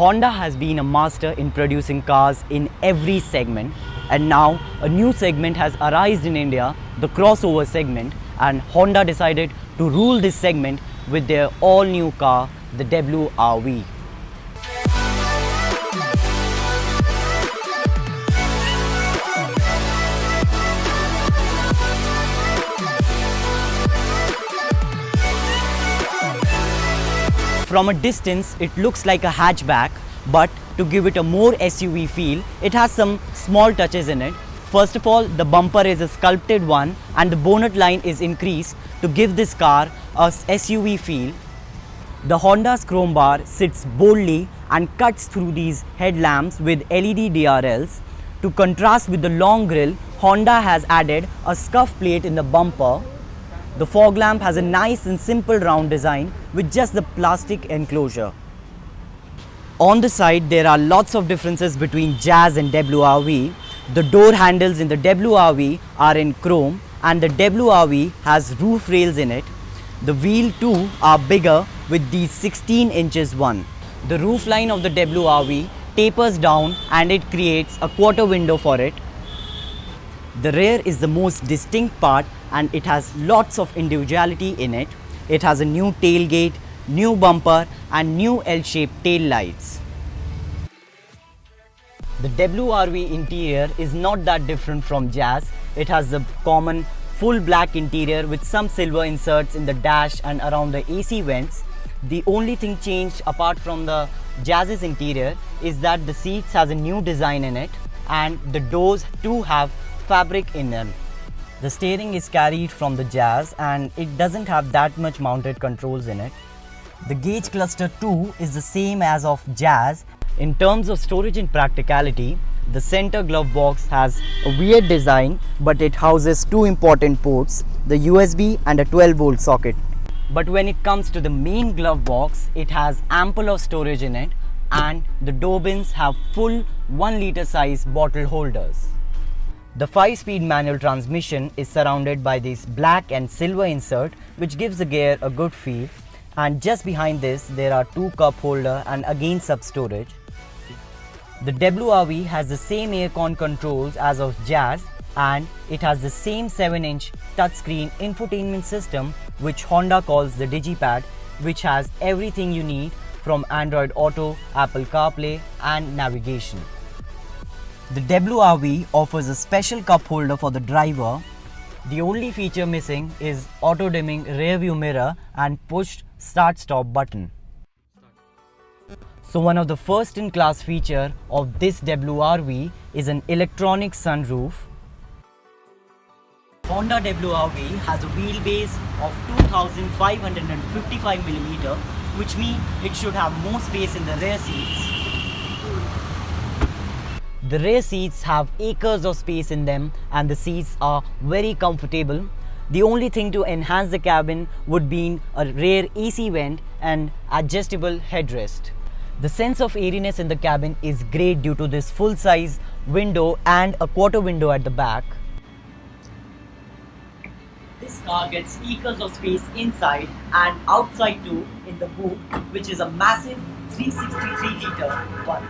Honda has been a master in producing cars in every segment, and now a new segment has arisen in India, the crossover segment, and Honda decided to rule this segment with their all-new car, the WR-V. From a distance, it looks like a hatchback, but to give it a more SUV feel, it has some small touches in it. First of all, the bumper is a sculpted one and the bonnet line is increased to give this car a SUV feel. The Honda's chrome bar sits boldly and cuts through these headlamps with LED DRLs. To contrast with the long grille, Honda has added a scuff plate in the bumper. The fog lamp has a nice and simple round design with just the plastic enclosure. On the side, there are lots of differences between Jazz and WR-V. The door handles in the WR-V are in chrome and the WR-V has roof rails in it. The wheels too are bigger with these 16 inches one. The roof line of the WR-V tapers down and it creates a quarter window for it. The rear is the most distinct part and it has lots of individuality in it. It has a new tailgate, new bumper and new L-shaped tail lights. The WR-V interior is not that different from Jazz. It has the common full black interior with some silver inserts in the dash and around the AC vents. The only thing changed apart from the Jazz's interior is that the seats has a new design in it and the doors too have fabric in them. The steering is carried from the Jazz and it doesn't have that much mounted controls in it. The gauge cluster too is the same as of Jazz. In terms of storage and practicality, the center glove box has a weird design, but it houses two important ports, the USB and a 12-volt socket. But when it comes to the main glove box, it has ample of storage in it and the door bins have full 1-liter size bottle holders. The 5-speed manual transmission is surrounded by this black and silver insert which gives the gear a good feel, and just behind this there are two cup holder and again sub storage. The WR-V has the same aircon controls as of Jazz and it has the same 7-inch touchscreen infotainment system which Honda calls the DigiPad, which has everything you need from Android Auto, Apple CarPlay and navigation. The WR-V offers a special cup holder for the driver. The only feature missing is auto-dimming rear view mirror and push start-stop button. So one of the first in class feature of this WR-V is an electronic sunroof. Honda WR-V has a wheelbase of 2555mm, which means it should have more space in the rear seats. The rear seats have acres of space in them and the seats are very comfortable. The only thing to enhance the cabin would be a rear AC vent and adjustable headrest. The sense of airiness in the cabin is great due to this full-size window and a quarter window at the back. This car gets acres of space inside and outside too in the boot, which is a massive 363-liter one.